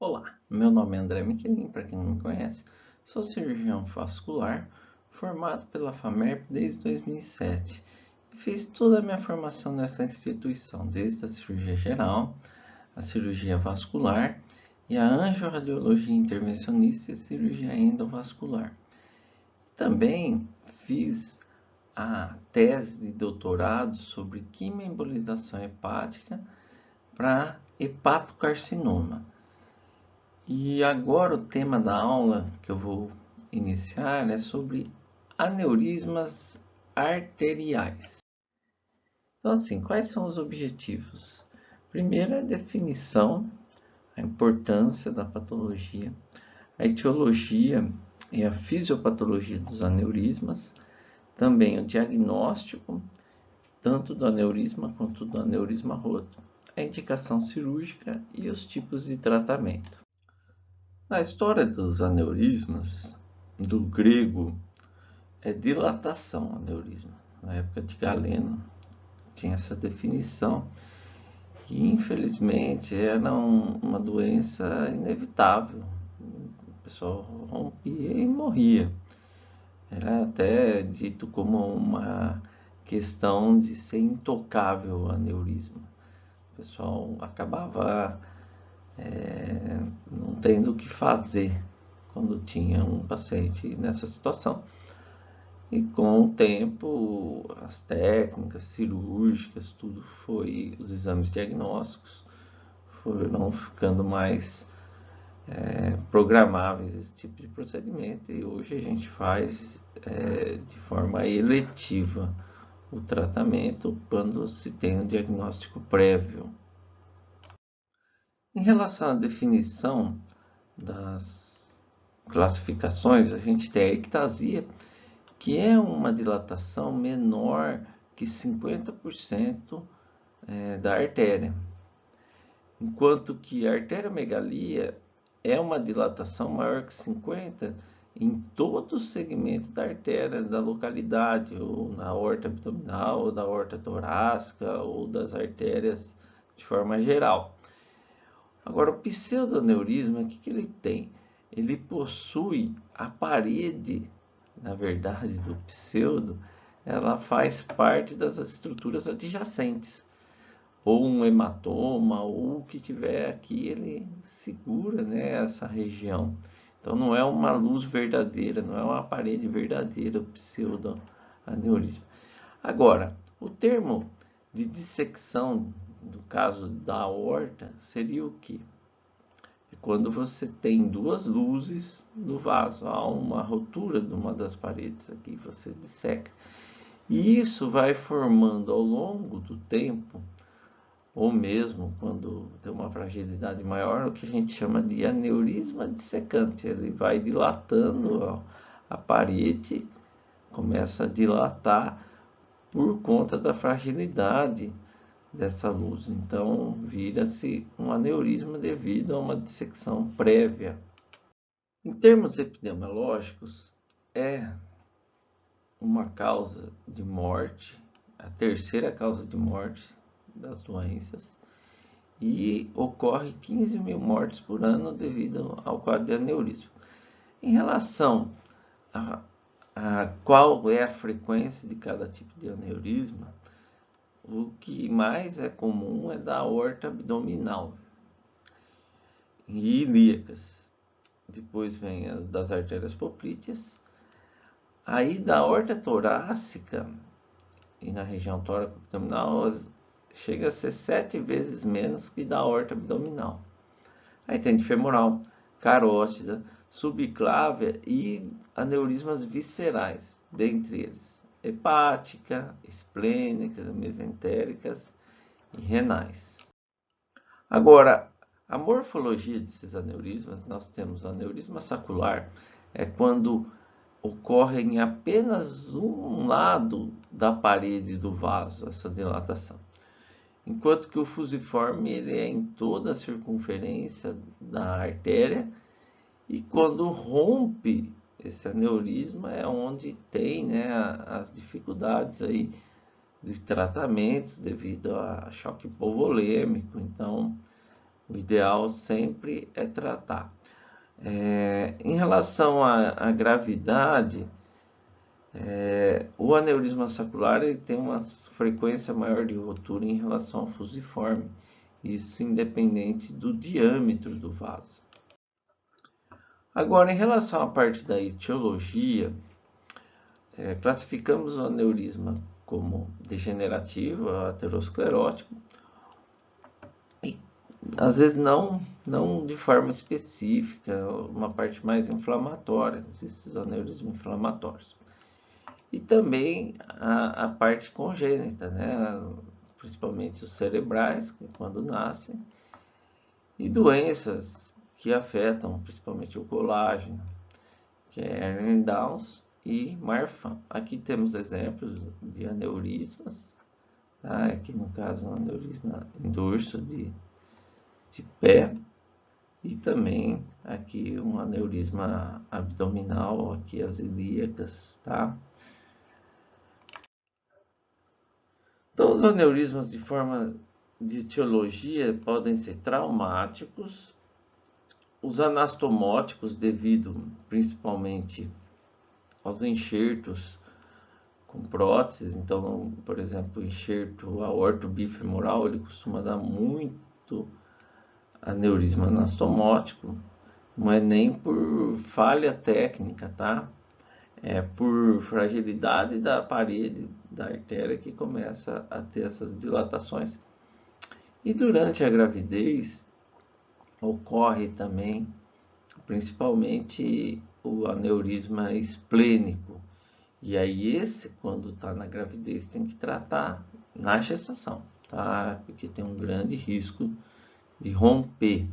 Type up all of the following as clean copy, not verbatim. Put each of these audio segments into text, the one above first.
Olá, meu nome é André Michelin, para quem não me conhece, sou cirurgião vascular, formado pela FAMERP desde 2007 e fiz toda a minha formação nessa instituição, desde a cirurgia geral, a cirurgia vascular e a angiorradiologia intervencionista e a cirurgia endovascular. Também fiz a tese de doutorado sobre quimioembolização hepática para hepatocarcinoma. E agora o tema da aula que eu vou iniciar é sobre aneurismas arteriais. Então, assim, quais são os objetivos? Primeiro é a definição, a importância da patologia, a etiologia e a fisiopatologia dos aneurismas, também o diagnóstico, tanto do aneurisma quanto do aneurisma roto, a indicação cirúrgica e os tipos de tratamento. Na história dos aneurismas, do grego, é dilatação aneurisma. Na época de Galeno tinha essa definição, que infelizmente era uma doença inevitável. O pessoal rompia e morria. Era até dito como uma questão de ser intocável o aneurisma. O pessoal acabava não tendo o que fazer quando tinha um paciente nessa situação. E com o tempo, as técnicas cirúrgicas, tudo foi, os exames diagnósticos foram ficando mais programáveis esse tipo de procedimento e hoje a gente faz de forma eletiva o tratamento quando se tem um diagnóstico prévio. Em relação à definição das classificações, a gente tem a ectasia, que é uma dilatação menor que 50% da artéria, enquanto que a arteriomegalia é uma dilatação maior que 50% em todo o segmento da artéria da localidade, ou na aorta abdominal, ou da aorta torácica, ou das artérias de forma geral. Agora, o pseudoaneurisma, o que ele tem? Ele possui a parede, na verdade, do pseudo, ela faz parte das estruturas adjacentes. Ou um hematoma, ou o que tiver aqui, ele segura, né, essa região. Então, não é uma luz verdadeira, não é uma parede verdadeira, o pseudoaneurisma. Agora, o termo de dissecção do caso da aorta seria o que? É quando você tem duas luzes no vaso, há uma rotura de uma das paredes aqui, você disseca. E isso vai formando ao longo do tempo, ou mesmo quando tem uma fragilidade maior, o que a gente chama de aneurisma dissecante. Ele vai dilatando a parede, começa a dilatar por conta da fragilidade dessa luz. Então, vira-se um aneurisma devido a uma dissecção prévia. Em termos epidemiológicos, é uma causa de morte, a terceira causa de morte das doenças, e ocorre 15 mil mortes por ano devido ao quadro de aneurisma. Em relação a qual é a frequência de cada tipo de aneurisma, o que mais é comum é da aorta abdominal e ilíacas. Depois vem as das artérias poplíteas. Aí da aorta torácica e na região tóraco-abdominal chega a ser 7 vezes menos que da aorta abdominal. Aí tem de femoral, carótida, subclávia e aneurismas viscerais, dentre eles hepática, esplênica, mesentéricas e renais. Agora, a morfologia desses aneurismas, nós temos aneurisma sacular, é quando ocorre em apenas um lado da parede do vaso, essa dilatação. Enquanto que o fusiforme ele é em toda a circunferência da artéria e quando rompe esse aneurisma é onde tem, né, as dificuldades aí de tratamentos devido a choque hipovolêmico. Então, O ideal sempre é tratar. Em relação à gravidade, o aneurisma sacrolar ele tem uma frequência maior de rotura em relação ao fusiforme, isso independente do diâmetro do vaso. Agora, em relação à parte da etiologia, classificamos o aneurisma como degenerativo, aterosclerótico, e às vezes não de forma específica, uma parte mais inflamatória, existem os aneurismas inflamatórios. E também a parte congênita, né? Principalmente os cerebrais, que quando nascem, e doenças que afetam principalmente o colágeno, que é Ehlers-Danlos e Marfan. Aqui temos exemplos de aneurismas, tá? Aqui no caso um aneurisma em dorso de pé, e também aqui um aneurisma abdominal, aqui as ilíacas, tá? Então, os aneurismas de forma de etiologia podem ser traumáticos, os anastomóticos devido principalmente aos enxertos com próteses. Então, por exemplo, o enxerto aorto-bifemoral, ele costuma dar muito aneurisma anastomótico, não é nem por falha técnica, tá? É por fragilidade da parede da artéria que começa a ter essas dilatações. E durante a gravidez ocorre também, principalmente, o aneurisma esplênico. E aí esse, quando está na gravidez, tem que tratar na gestação, tá? Porque tem um grande risco de romper.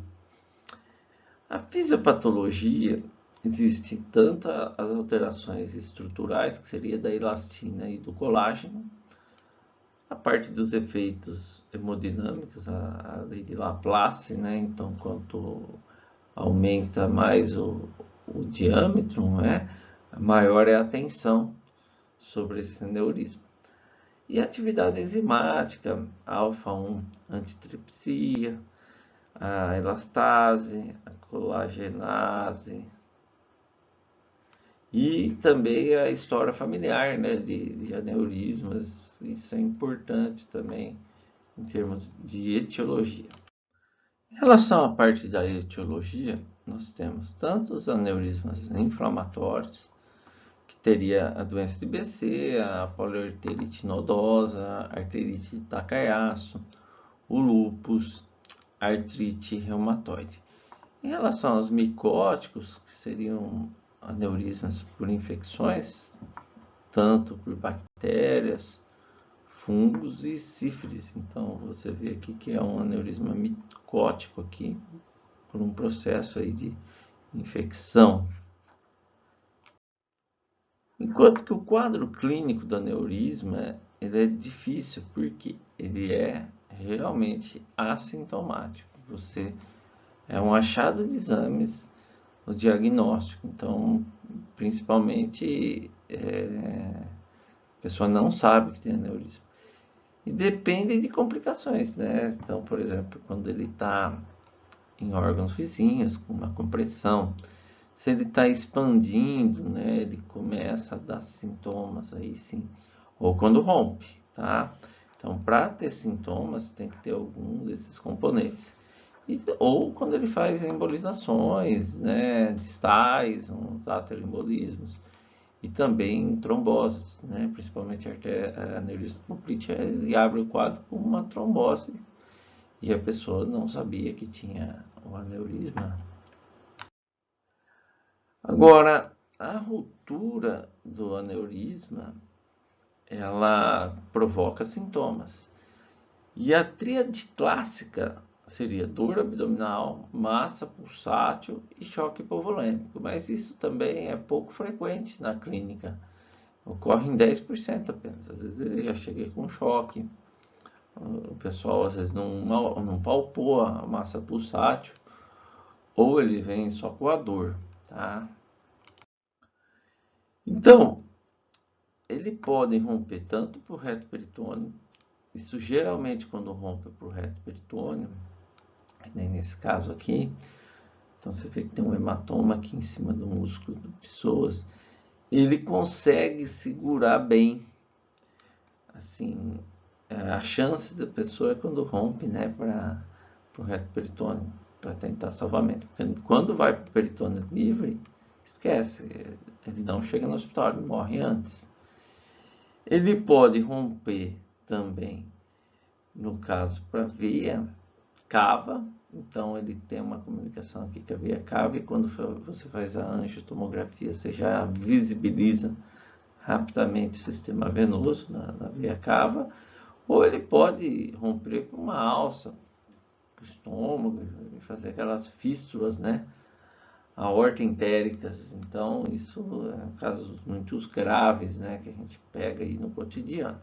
A fisiopatologia existe tanto as alterações estruturais, que seria da elastina e do colágeno, a parte dos efeitos hemodinâmicos, a lei de Laplace, né? Então, quanto aumenta mais o diâmetro, não é? Maior é a tensão sobre esse aneurisma. E a atividade enzimática, alfa-1 antitripsia, a elastase, a colagenase, e também a história familiar, né, de aneurismas. Isso é importante também em termos de etiologia. Em relação à parte da etiologia, nós temos tanto os aneurismas inflamatórios, que teria a doença de BC, a poliarterite nodosa, a arterite de Takayasu, o lúpus, a artrite reumatoide. Em relação aos micóticos, que seriam aneurismas por infecções, tanto por bactérias, fungos e sífilis. Então, você vê aqui que é um aneurisma micótico aqui, por um processo aí de infecção. Enquanto que o quadro clínico do aneurisma ele é difícil, porque ele é realmente assintomático. Você é um achado de exames no diagnóstico. Então, principalmente, a pessoa não sabe que tem aneurisma. E depende de complicações, né? Então, por exemplo, quando ele está em órgãos vizinhos, com uma compressão, se ele está expandindo, né? Ele começa a dar sintomas aí sim. Ou quando rompe, tá? Então, para ter sintomas, tem que ter algum desses componentes. Ou quando ele faz embolizações, né? Distais, uns ateroembolismos. E também tromboses, né? Principalmente a aneurisma poplite, ele abre o quadro com uma trombose e a pessoa não sabia que tinha o aneurisma. Agora, a ruptura do aneurisma, ela provoca sintomas. E a tríade clássica seria dor abdominal, massa pulsátil e choque hipovolêmico. Mas isso também é pouco frequente na clínica. Ocorre em 10% apenas. Às vezes ele já chega com choque. O pessoal às vezes não palpou a massa pulsátil. Ou ele vem só com a dor, tá? Então, ele pode romper tanto para o reto peritônio. Isso geralmente quando rompe para o reto peritônio nem nesse caso aqui. Então você vê que tem um hematoma aqui em cima do músculo do psoas. Ele consegue segurar bem. Assim, a chance da pessoa é quando rompe, né, para o reto peritônio, para tentar salvamento. Porque quando vai para o peritônio livre, esquece, ele não chega no hospital, ele morre antes. Ele pode romper também, no caso, para a veia cava. Então ele tem uma comunicação aqui com a veia cava, e quando você faz a angiotomografia, você já visibiliza rapidamente o sistema venoso na veia cava. Ou ele pode romper com uma alça para o estômago e fazer aquelas fístulas, né, aortoentéricas. Então isso é casos muito graves, né, que a gente pega aí no cotidiano.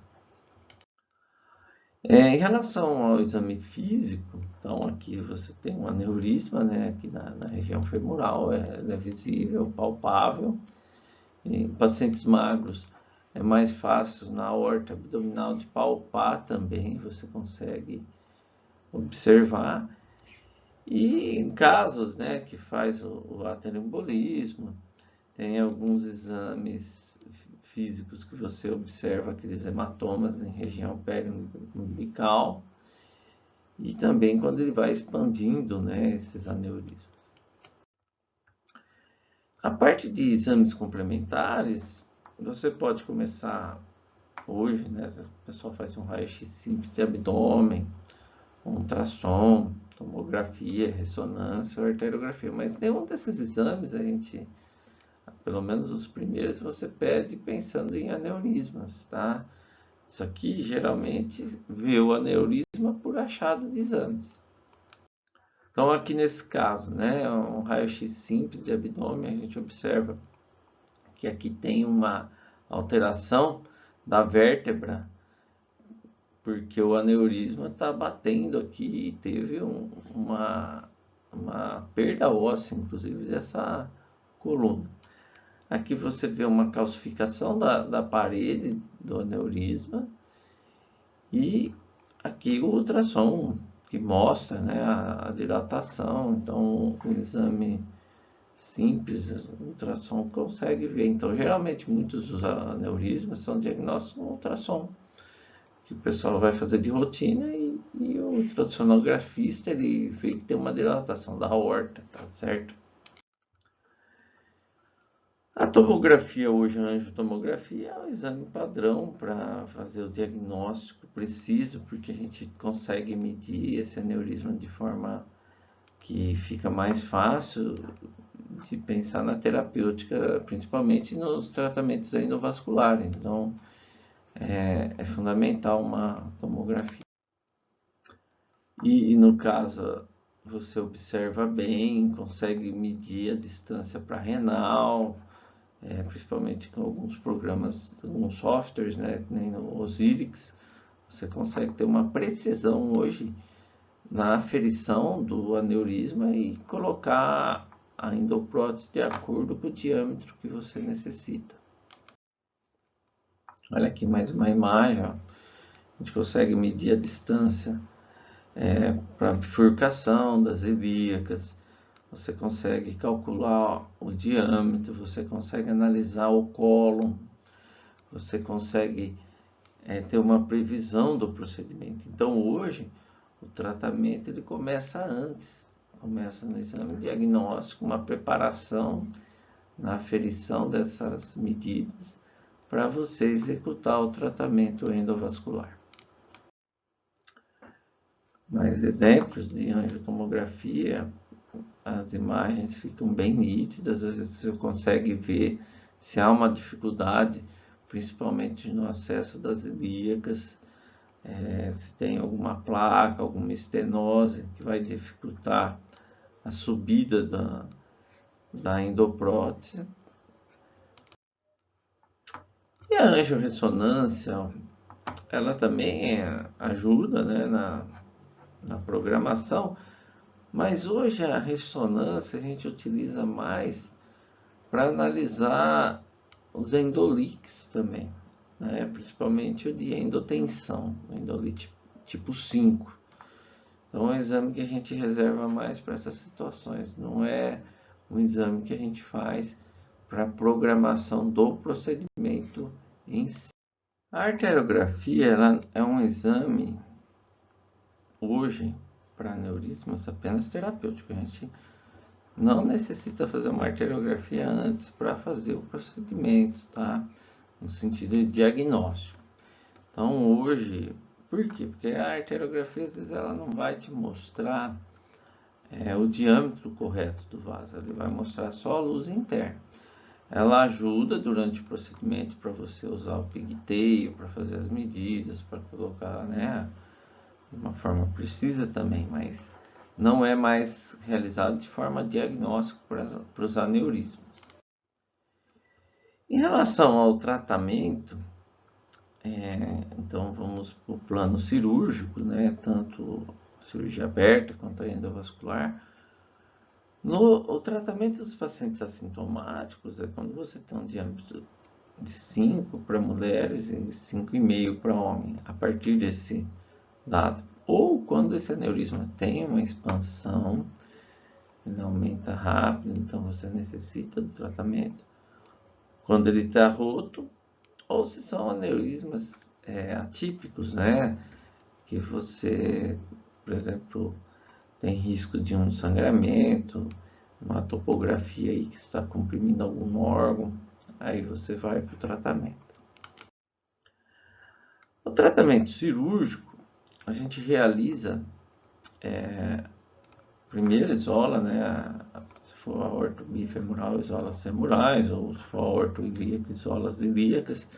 Em relação ao exame físico, então aqui você tem um aneurisma, né, aqui na região femoral, é visível, palpável. Em pacientes magros é mais fácil na aorta abdominal de palpar também, você consegue observar. E em casos, né, que faz o ateroembolismo, tem alguns exames físicos que você observa aqueles hematomas em região periumbilical, e também quando ele vai expandindo, né, esses aneurismas. A parte de exames complementares, você pode começar hoje, né, o pessoal faz um raio-x simples de abdômen, um ultrassom, tomografia, ressonância ou arteriografia, mas nenhum desses exames a gente, pelo menos os primeiros, você pede pensando em aneurismas, tá? Isso aqui geralmente vê o aneurisma por achado de exames. Então aqui nesse caso, né, um raio-x simples de abdômen, a gente observa que aqui tem uma alteração da vértebra, porque o aneurisma está batendo aqui e teve uma perda óssea, inclusive, dessa coluna. Aqui você vê uma calcificação da parede do aneurisma, e aqui o ultrassom que mostra, né, a dilatação. Então o exame simples, o ultrassom consegue ver. Então geralmente muitos dos aneurismas são diagnósticos com ultrassom, que o pessoal vai fazer de rotina, e o ultrassonografista ele vê que tem uma dilatação da aorta, tá certo? A tomografia hoje, a angiotomografia, é um exame padrão para fazer o diagnóstico preciso, porque a gente consegue medir esse aneurisma de forma que fica mais fácil de pensar na terapêutica, principalmente nos tratamentos endovasculares. Então, é fundamental uma tomografia. E no caso, você observa bem, consegue medir a distância para renal, principalmente com alguns programas, alguns softwares, né, que nem no Osirix, você consegue ter uma precisão hoje na aferição do aneurisma e colocar a endoprótese de acordo com o diâmetro que você necessita. Olha aqui mais uma imagem, ó. A gente consegue medir a distância para a bifurcação das ilíacas, você consegue calcular o diâmetro, você consegue analisar o cólon, você consegue ter uma previsão do procedimento. Então hoje o tratamento ele começa antes, começa no exame diagnóstico, uma preparação na aferição dessas medidas para você executar o tratamento endovascular. Mais exemplos de angiotomografia, as imagens ficam bem nítidas, às vezes você consegue ver se há uma dificuldade, principalmente no acesso das ilíacas, se tem alguma placa, alguma estenose que vai dificultar a subida da endoprótese. E a angiorressonância, ela também ajuda, né, na programação, mas hoje a ressonância a gente utiliza mais para analisar os endoliques também, né? Principalmente o de endotensão, endolite tipo 5. Então é um exame que a gente reserva mais para essas situações, não é um exame que a gente faz para programação do procedimento em si. A arteriografia ela é um exame, hoje, para aneurismas apenas terapêutico. A gente não necessita fazer uma arteriografia antes para fazer o procedimento, tá? No sentido de diagnóstico. Então, hoje, por quê? Porque a arteriografia, às vezes, ela não vai te mostrar o diâmetro correto do vaso, ele vai mostrar só a luz interna. Ela ajuda durante o procedimento para você usar o pigtail, para fazer as medidas, para colocar, né, de uma forma precisa também, mas não é mais realizado de forma diagnóstica para os aneurismas. Em relação ao tratamento, então vamos para o plano cirúrgico, né, tanto cirurgia aberta quanto a endovascular. O tratamento dos pacientes assintomáticos é quando você tem um diâmetro de 5 para mulheres e 5,5 para homem, a partir desse dado. Ou quando esse aneurisma tem uma expansão, ele aumenta rápido, então você necessita do tratamento. Quando ele está roto, ou se são aneurismas atípicos, né? Que você, por exemplo, tem risco de um sangramento, uma topografia aí que está comprimindo algum órgão, aí você vai para o tratamento. O tratamento cirúrgico, a gente realiza, primeiro isola, né, se for aorto bifemoral, isola as femorais, ou se for aorto ilíaco, isola as ilíacas.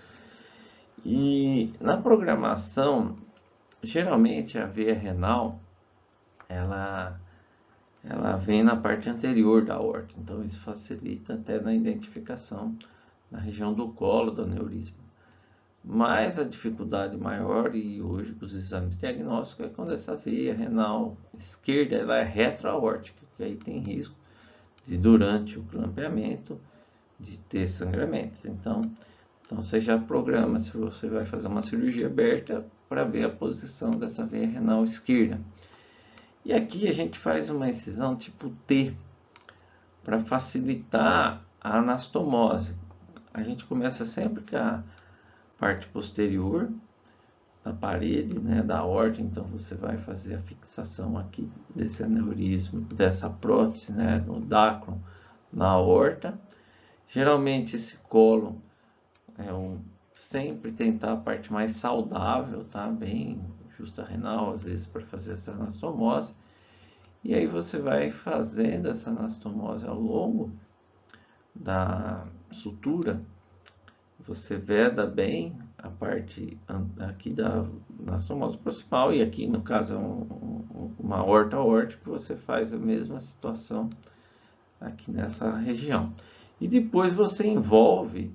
E na programação, geralmente a veia renal, ela vem na parte anterior da aorta, então isso facilita até na identificação na região do colo do aneurisma. Mas a dificuldade maior, e hoje com os exames diagnósticos, é quando essa veia renal esquerda ela é retroaórtica, que aí tem risco de, durante o clampeamento, de ter sangramentos. Então você já programa se você vai fazer uma cirurgia aberta para ver a posição dessa veia renal esquerda. E aqui a gente faz uma incisão tipo T, para facilitar a anastomose. A gente começa sempre com a parte posterior da parede, né, da aorta, então você vai fazer a fixação aqui desse aneurisma, dessa prótese, né, no dacron, na aorta. Geralmente esse colo sempre tentar a parte mais saudável, tá, bem justa renal, às vezes para fazer essa anastomose. E aí você vai fazendo essa anastomose ao longo da sutura. Você veda bem a parte aqui da anastomose proximal, e aqui no caso é uma aorta aórtica, que você faz a mesma situação aqui nessa região. E depois você envolve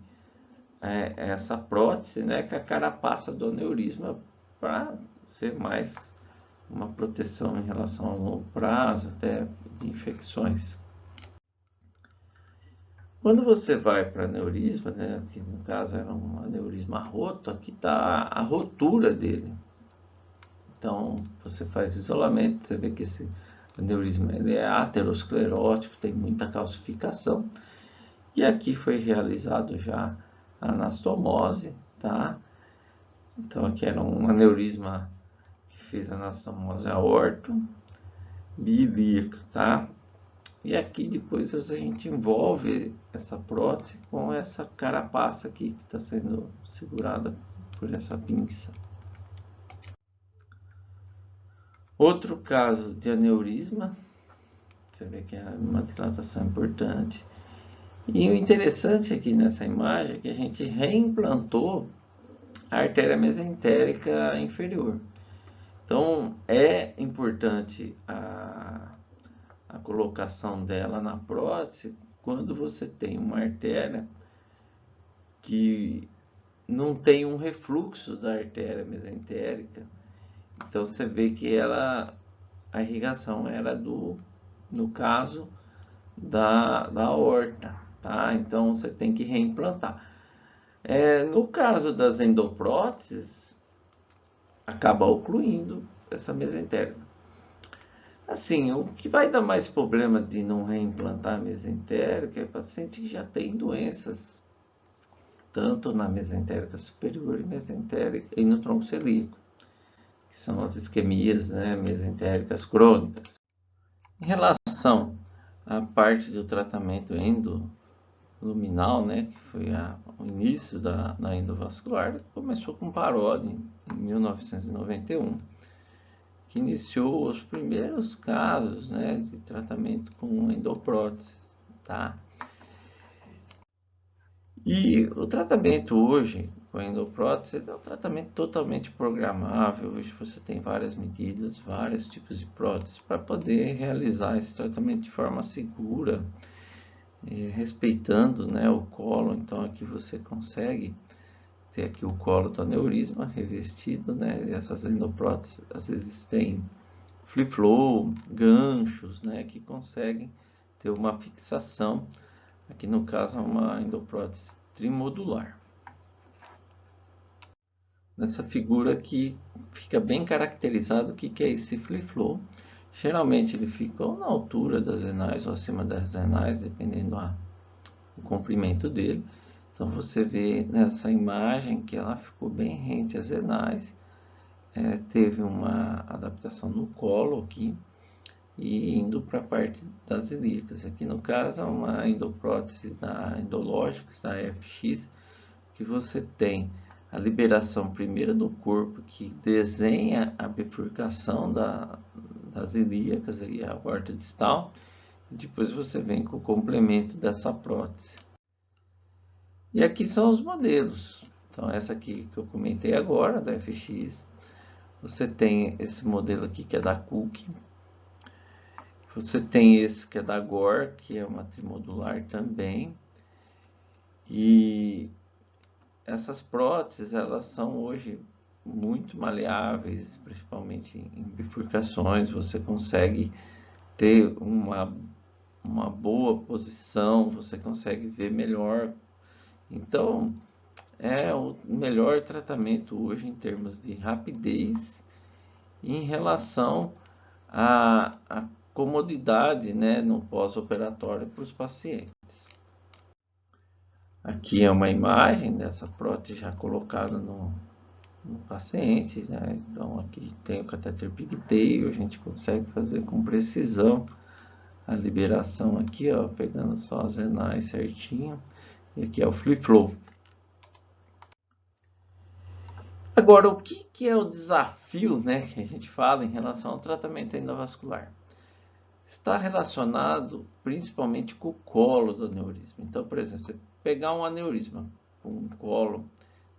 essa prótese, né, com a carapaça do aneurisma, para ser mais uma proteção em relação a longo prazo, até de infecções. Quando você vai para aneurisma, né, que no caso era um aneurisma roto, aqui está a rotura dele. Então você faz isolamento, você vê que esse aneurisma ele é aterosclerótico, tem muita calcificação. E aqui foi realizado já a anastomose, tá? Então aqui era um aneurisma que fez a anastomose aorto biilíaca, tá? E aqui depois a gente envolve essa prótese com essa carapaça aqui que está sendo segurada por essa pinça. Outro caso de aneurisma, você vê que é uma dilatação importante. E o interessante aqui nessa imagem é que a gente reimplantou a artéria mesentérica inferior. Então é importante a colocação dela na prótese quando você tem uma artéria que não tem um refluxo da artéria mesentérica. Então você vê que a irrigação era no caso da aorta, tá? Então você tem que reimplantar. No caso das endopróteses, acaba ocluindo essa mesentérica. Assim, o que vai dar mais problema de não reimplantar a mesentérica é paciente que já tem doenças, tanto na mesentérica superior e mesentérica e no tronco celíaco, que são as isquemias, né, mesentéricas crônicas. Em relação à parte do tratamento endoluminal, né, que foi o início da endovascular, começou com Parodi em 1991, que iniciou os primeiros casos, né, de tratamento com endoprótese, tá? E o tratamento hoje com a endoprótese é um tratamento totalmente programável. Hoje você tem várias medidas, vários tipos de prótese para poder realizar esse tratamento de forma segura, respeitando, né, o colo. Então aqui você consegue ter aqui o colo do aneurisma revestido, né? E essas endopróteses às vezes têm free flow, ganchos, né, que conseguem ter uma fixação. Aqui no caso é uma endoprótese trimodular. Nessa figura aqui fica bem caracterizado o que é esse free flow. Geralmente ele fica ou na altura das renais ou acima das renais, dependendo do comprimento dele. Então você vê nessa imagem que ela ficou bem rente às renais. Teve uma adaptação no colo aqui e indo para a parte das ilíacas. Aqui no caso é uma endoprótese da Endologix, da FX, que você tem a liberação primeira do corpo, que desenha a bifurcação das ilíacas e a aorta distal, e depois você vem com o complemento dessa prótese. E aqui são os modelos. Então essa aqui que eu comentei agora, da FX, você tem esse modelo aqui que é da Cook, você tem esse que é da Gore, que é uma trimodular também. E essas próteses, elas são hoje muito maleáveis, principalmente em bifurcações. Você consegue ter uma boa posição, você consegue ver melhor. Então, é o melhor tratamento hoje em termos de rapidez em relação à comodidade, né, no pós-operatório para os pacientes. Aqui é uma imagem dessa prótese já colocada no paciente, né? Então aqui tem o catéter pigtail, a gente consegue fazer com precisão a liberação aqui, ó, pegando só as renais certinho. E aqui é o free flow. Agora, o que é o desafio, né, que a gente fala em relação ao tratamento endovascular? Está relacionado principalmente com o colo do aneurisma. Então, por exemplo, você pegar um aneurisma com um colo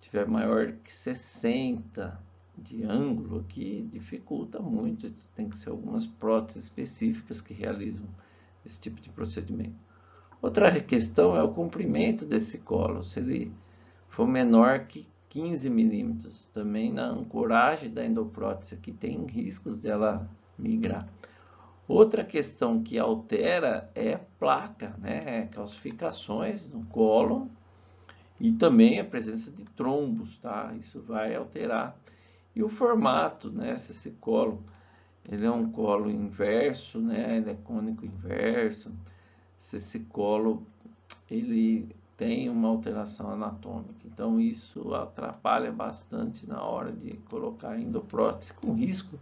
tiver maior que 60 de ângulo aqui, dificulta muito. Tem que ser algumas próteses específicas que realizam esse tipo de procedimento. Outra questão é o comprimento desse colo. Se ele for menor que 15 milímetros, também na ancoragem da endoprótese aqui tem riscos dela migrar. Outra questão que altera é placa, né? Calcificações no cólon e também a presença de trombos, tá? Isso vai alterar. E o formato, né? Se esse colo ele é um colo inverso, né? Ele é cônico inverso. Se esse colo ele tem uma alteração anatômica. Então isso atrapalha bastante na hora de colocar a endoprótese, com risco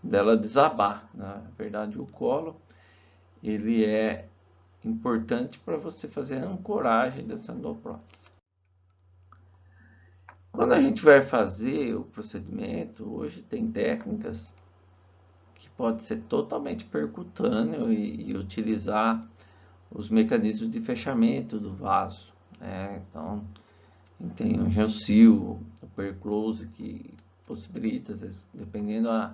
dela desabar. Na verdade, o colo ele é importante para você fazer a ancoragem dessa endoprótese. Quando a gente vai fazer o procedimento, hoje tem técnicas que pode ser totalmente percutâneo e utilizar os mecanismos de fechamento do vaso, né? Então, tem o Geosil, o Perclose, que possibilita, às vezes, dependendo a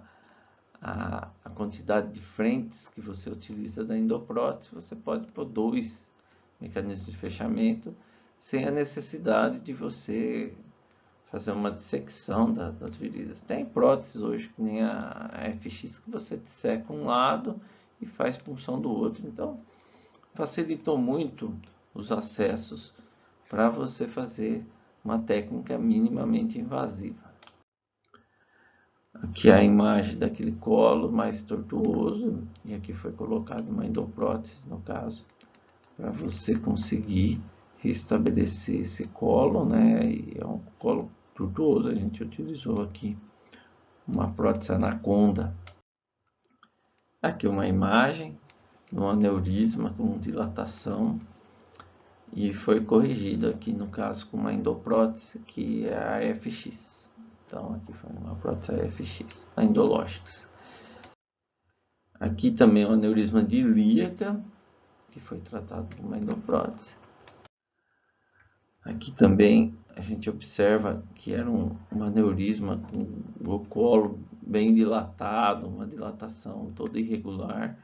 quantidade de frentes que você utiliza da endoprótese, você pode pôr 2 mecanismos de fechamento sem a necessidade de você fazer uma dissecção das virilhas. Tem próteses hoje, que nem a FX, que você disseca um lado e faz punção do outro. Então, facilitou muito os acessos para você fazer uma técnica minimamente invasiva. Aqui é a imagem daquele colo mais tortuoso, e aqui foi colocado uma endoprótese, no caso, para você conseguir restabelecer esse colo, né? E é um colo tortuoso, a gente utilizou aqui uma prótese anaconda. Aqui uma imagem de um aneurisma com dilatação, e foi corrigido aqui no caso com uma endoprótese, que é a FX. Então aqui foi uma prótese AFX, a Endologix. Aqui também o aneurisma de ilíaca, que foi tratado com uma endoprótese. Aqui também a gente observa que era um aneurisma com o colo bem dilatado, uma dilatação toda irregular,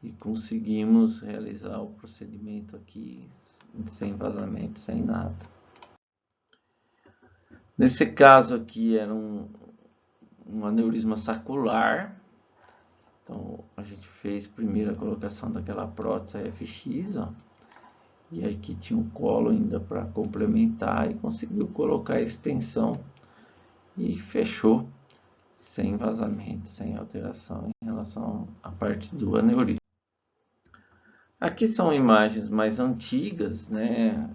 e conseguimos realizar o procedimento aqui sem vazamento, sem nada. Nesse caso aqui era um aneurisma sacular. Então a gente fez primeiro a colocação daquela prótese FX, ó, e aqui tinha um colo ainda para complementar, e conseguiu colocar a extensão e fechou sem vazamento, sem alteração em relação à parte do aneurisma. Aqui são imagens mais antigas, né?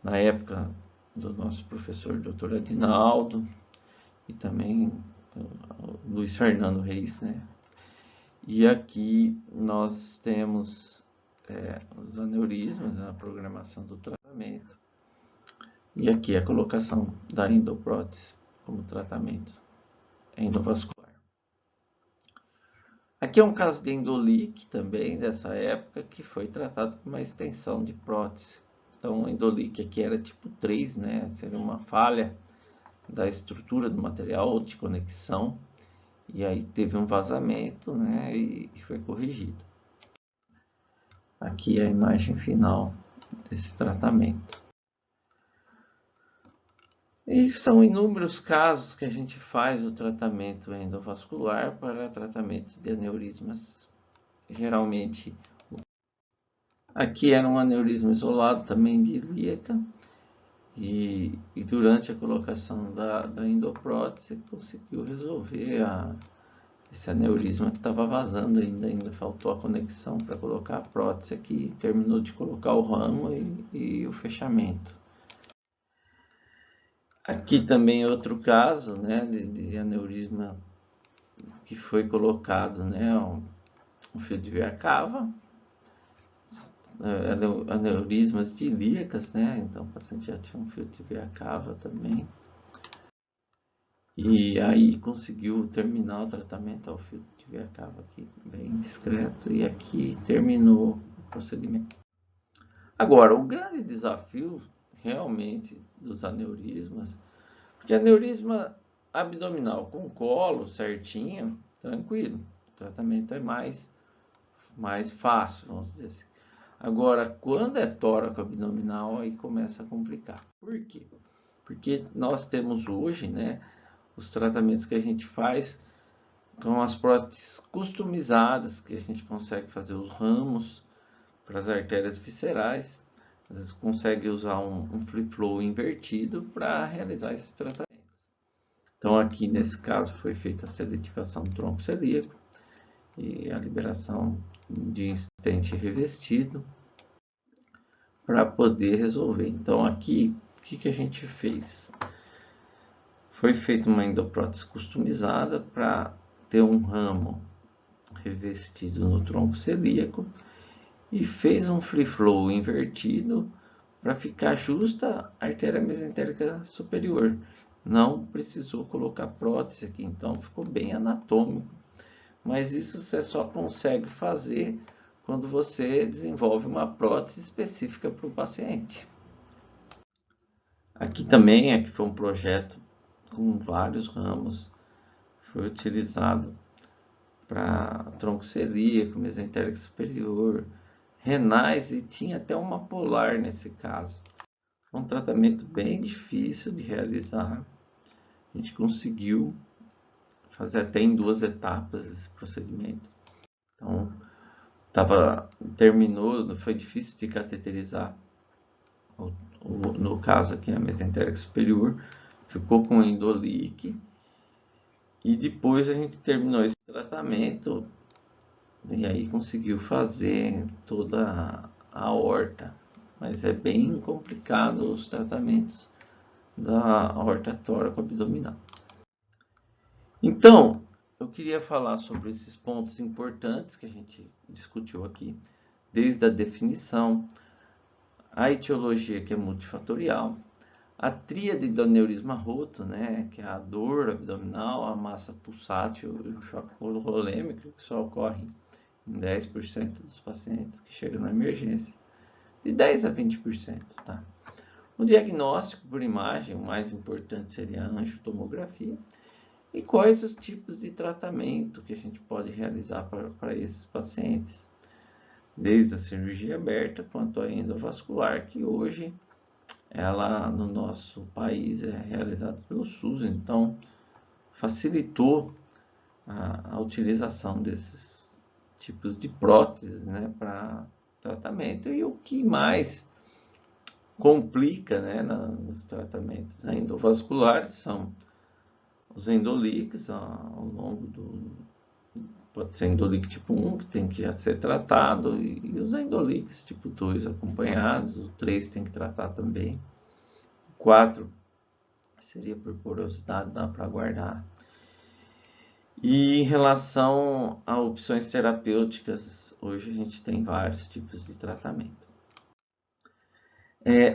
Na época do nosso professor Dr. Adinaldo e também Luiz Fernando Reis, né? E aqui nós temos os aneurismas, a programação do tratamento, e aqui a colocação da endoprótese como tratamento endovascular. Aqui é um caso de endolique também, dessa época, que foi tratado com uma extensão de prótese. Então, o endolique aqui era tipo 3, né? Seria uma falha da estrutura do material de conexão, e aí teve um vazamento, né? E foi corrigido. Aqui é a imagem final desse tratamento. E são inúmeros casos que a gente faz o tratamento endovascular para tratamentos de aneurismas. Geralmente, aqui era um aneurisma isolado também de ilíaca, e durante a colocação da endoprótese conseguiu resolver esse aneurisma que estava vazando ainda faltou a conexão para colocar a prótese aqui, terminou de colocar o ramo e o fechamento. Aqui também é outro caso, né, de aneurisma que foi colocado, né, um fio de veia cava, aneurismas de ilíacas, né, então o paciente já tinha um fio de veia cava também, e aí conseguiu terminar o tratamento ao fio de veia cava aqui, bem discreto, e aqui terminou o procedimento. Agora, o grande desafio realmente dos aneurismas, porque aneurisma abdominal com colo certinho, tranquilo, o tratamento é mais fácil, vamos dizer assim. Agora, quando é tóraco abdominal, aí começa a complicar. Por quê? Porque nós temos hoje, né, os tratamentos que a gente faz com as próteses customizadas, que a gente consegue fazer os ramos para as artérias viscerais, às vezes consegue usar um free flow invertido para realizar esses tratamentos. Então aqui nesse caso foi feita a seletivação do tronco celíaco e a liberação de stent revestido para poder resolver. Então aqui o que a gente fez? Foi feita uma endoprótese customizada para ter um ramo revestido no tronco celíaco e fez um free flow invertido para ficar justa a artéria mesentérica superior. Não precisou colocar prótese aqui, então ficou bem anatômico. Mas isso você só consegue fazer quando você desenvolve uma prótese específica para o paciente. Aqui também aqui foi um projeto com vários ramos, foi utilizado para tronco celíaco, mesentérico superior, renais, e tinha até uma polar nesse caso. Um tratamento bem difícil de realizar. A gente conseguiu fazer até em 2 etapas esse procedimento. Então, terminou, foi difícil de cateterizar. No caso aqui, a mesentérica superior ficou com endolique, E depois a gente terminou esse tratamento e aí conseguiu fazer toda a aorta. Mas é bem complicado os tratamentos da aorta tóraco-abdominal. Então, eu queria falar sobre esses pontos importantes que a gente discutiu aqui, desde a definição, a etiologia, que é multifatorial, a tríade do aneurisma roto, né, que é a dor abdominal, a massa pulsátil e o choque rolêmico, que só ocorre em 10% dos pacientes que chegam na emergência, de 10 a 20%, tá? O diagnóstico por imagem, o mais importante seria a angiotomografia, e quais os tipos de tratamento que a gente pode realizar para esses pacientes, desde a cirurgia aberta quanto a endovascular, que hoje ela no nosso país é realizada pelo SUS, então facilitou a utilização desses tipos de próteses, né, para tratamento. E o que mais complica, né, nos tratamentos endovasculares são os endolíquicos ao longo do... Pode ser endolíquico tipo 1, que tem que ser tratado, e os endolíquicos tipo 2 acompanhados, o 3 tem que tratar também. O 4 seria por porosidade, dá para guardar. E em relação a opções terapêuticas, hoje a gente tem vários tipos de tratamento.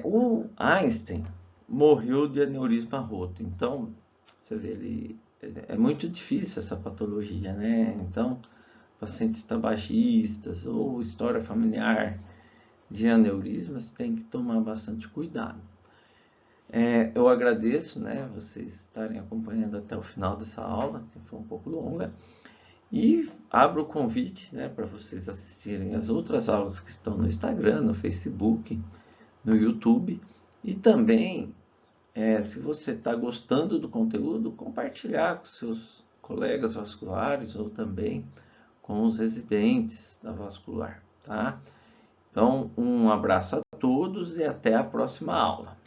O Einstein morreu de aneurisma roto, então você vê, é muito difícil essa patologia, né? Então, pacientes tabagistas ou história familiar de aneurismas tem que tomar bastante cuidado. Eu agradeço, né, vocês estarem acompanhando até o final dessa aula, que foi um pouco longa, e abro o convite, né, para vocês assistirem as outras aulas que estão no Instagram, no Facebook, no YouTube, e também, se você está gostando do conteúdo, compartilhar com seus colegas vasculares ou também com os residentes da vascular, tá? Então, um abraço a todos e até a próxima aula.